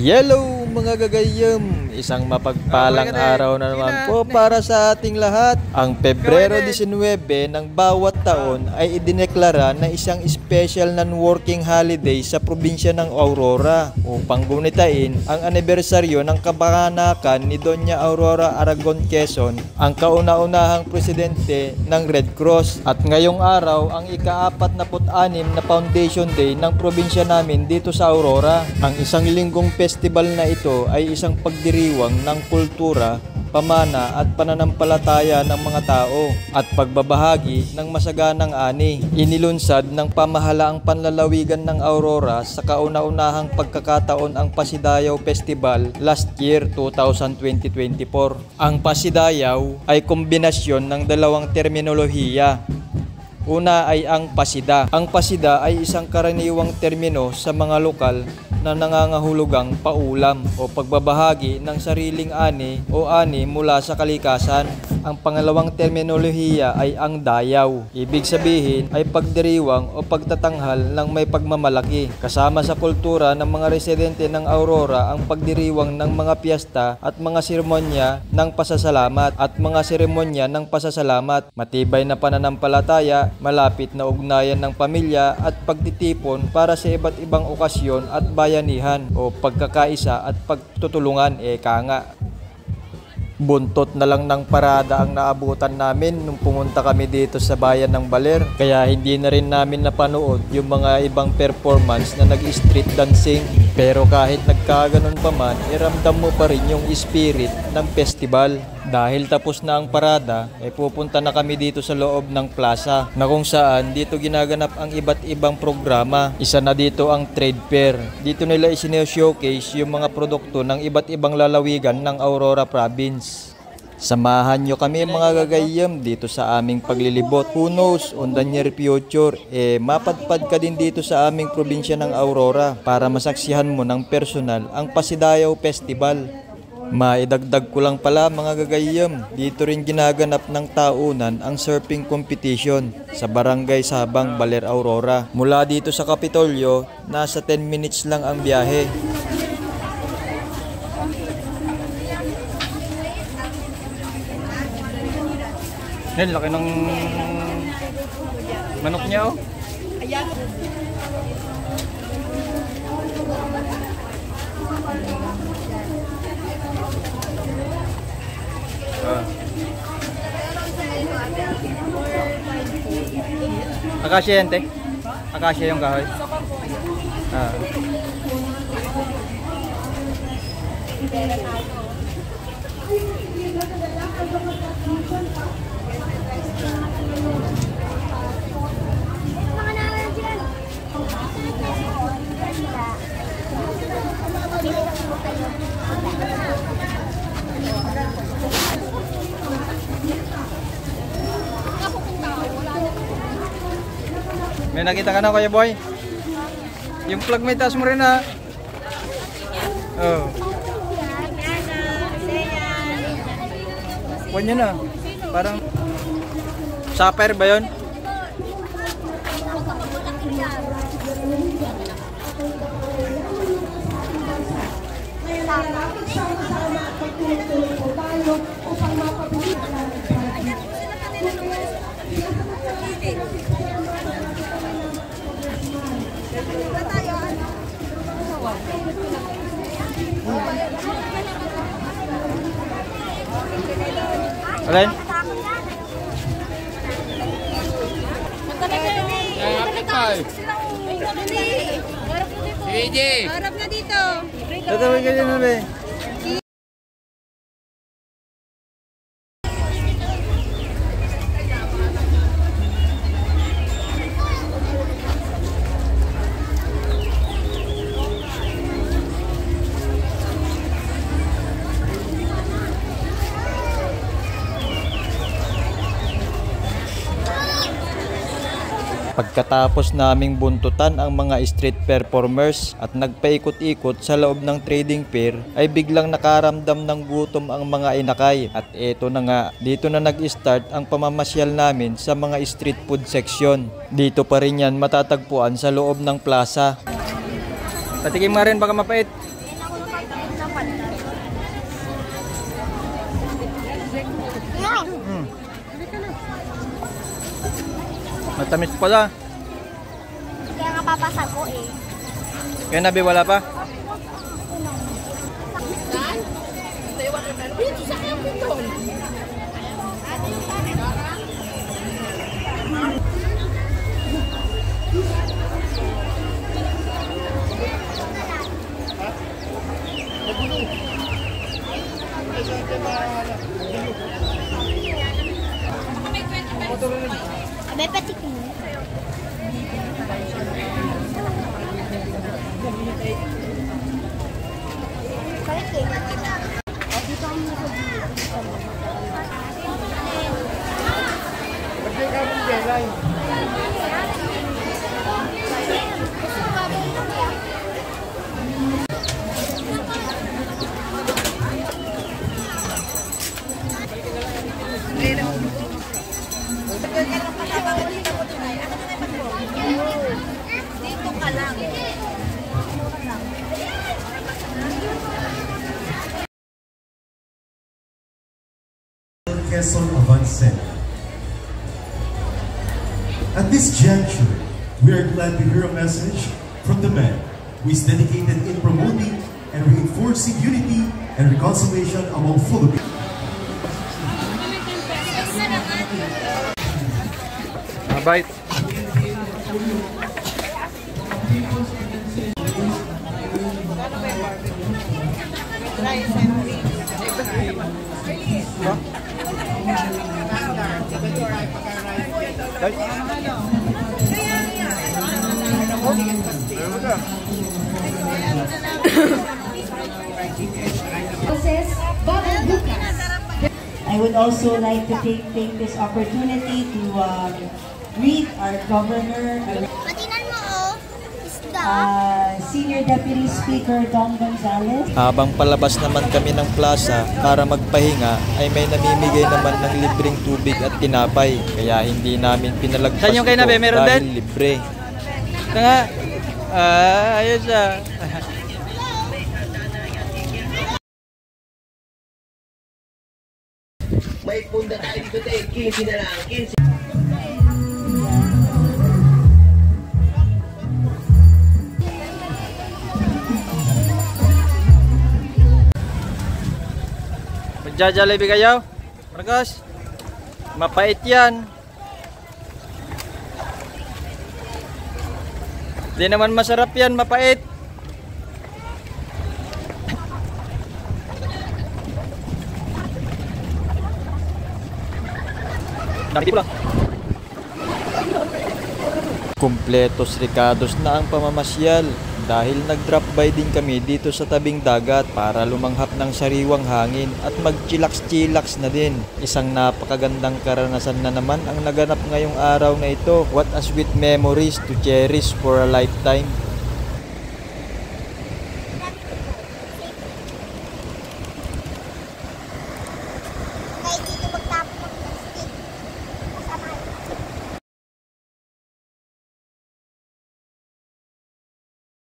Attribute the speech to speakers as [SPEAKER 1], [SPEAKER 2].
[SPEAKER 1] Hello mga gagayam! Isang mapagpalang araw na naman po para sa ating lahat. Ang Pebrero 19 ng bawat taon ay idineklara na isang special non-working holiday sa probinsya ng Aurora upang gunitain ang anibersaryo ng kabanakan ni Doña Aurora Aragon Quezon, ang kauna-unahang presidente ng Red Cross. At ngayong araw ang ika-46 na Foundation Day ng probinsya namin dito sa Aurora. Ang isang linggong festival na ito ay isang pagdiriwang ng kultura, pamana at pananampalataya ng mga tao at pagbabahagi ng masaganang ani. Inilunsad ng pamahalaang panlalawigan ng Aurora sa kauna-unahang pagkakataon ang Pasidayaw Festival last year 2024. Ang Pasidayaw ay kombinasyon ng dalawang terminolohiya. Una ay ang pasida. Ang pasida ay isang karaniwang termino sa mga lokal na nangangahulugang paulam o pagbabahagi ng sariling ani o ani mula sa kalikasan. Ang pangalawang terminolohiya ay ang dayaw. Ibig sabihin ay pagdiriwang o pagtatanghal ng may pagmamalaki. Kasama sa kultura ng mga residente ng Aurora ang pagdiriwang ng mga piyesta at mga seremonya ng pasasalamat Matibay na pananampalataya, malapit na ugnayan ng pamilya at pagtitipon para sa iba't ibang okasyon at bayanihan o pagkakaisa at pagtutulungan nga. Buntot na lang ng parada ang naabutan namin nung pumunta kami dito sa bayan ng Baler. Kaya hindi na rin namin napanood yung mga ibang performance na nag-street dancing. Pero kahit nagkaganon pa man, iramdam mo pa rin yung spirit ng festival. Dahil tapos na ang parada, pupunta na kami dito sa loob ng plaza na kung saan dito ginaganap ang iba't ibang programa. Isa na dito ang trade fair. Dito nila isine-showcase yung mga produkto ng iba't ibang lalawigan ng Aurora Province. Samahan nyo kami mga gagayam dito sa aming paglilibot. Who knows, on the near future, mapadpad ka din dito sa aming probinsya ng Aurora para masaksihan mo ng personal ang Pasidayaw Festival. Maidagdag ko lang pala mga gagayam, dito rin ginaganap ng taunan ang surfing competition sa Barangay Sabang, Baler, Aurora. Mula dito sa Kapitolyo, nasa 10 minutes lang ang biyahe. Yan, laki ng manok niya oh. Ayan. Akasya yan, te? Akasya yung kahoy? May nakita ka na Kuya Boy? Yung plug may taas mo rin ha? Oh. Huwag nyo na. Parang sapphire ba yun? Alin?
[SPEAKER 2] Harap na dito.
[SPEAKER 1] Tatawag ka dyan na ba? Pagkatapos naming buntutan ang mga street performers at nagpaikot-ikot sa loob ng trading fair, ay biglang nakaramdam ng gutom ang mga inakay. At eto na nga, dito na nag-start ang pamamasyal namin sa mga street food section. Dito pa rin yan matatagpuan sa loob ng plaza. Patikim nga rin, baka mapait. Matamis pala.
[SPEAKER 2] Kaya nga papasago eh.
[SPEAKER 1] Kaya nabi wala pa?
[SPEAKER 2] May patik mo. Balik eh. Dito kami sa dito ka lang.
[SPEAKER 3] Quezon Avancen. At this juncture, we are glad to hear a message from the man who is dedicated in promoting and reinforcing unity and reconciliation among Filipinos.
[SPEAKER 1] Mabait.
[SPEAKER 4] I would also like to take this opportunity to greet our governor,
[SPEAKER 2] Patinan mo oh. Isda.
[SPEAKER 4] Senior Deputy Speaker Don Gonzales.
[SPEAKER 1] Habang palabas naman kami ng plaza para magpahinga ay may namimigay naman ng libreng tubig at tinapay. Kaya hindi namin pinalagpas
[SPEAKER 5] Saan yung kay Nabe? Meron
[SPEAKER 1] dahil
[SPEAKER 5] din?
[SPEAKER 1] libre.
[SPEAKER 5] Ito nga. Ayos ah.
[SPEAKER 6] May punda tayo dito, 15 na lang, 15.
[SPEAKER 5] Magja-Jollibee kayo? Marcos? Mapait yan. Di naman masarap yan, mapait. Nakikita lang.
[SPEAKER 1] Kumpletos Ricados na ang pamamasyal dahil nag-drop by din kami dito sa tabing dagat para lumanghap ng sariwang hangin at mag-chillax-chillax na din. Isang napakagandang karanasan na naman ang naganap ngayong araw na ito. What a sweet memories to cherish for a lifetime.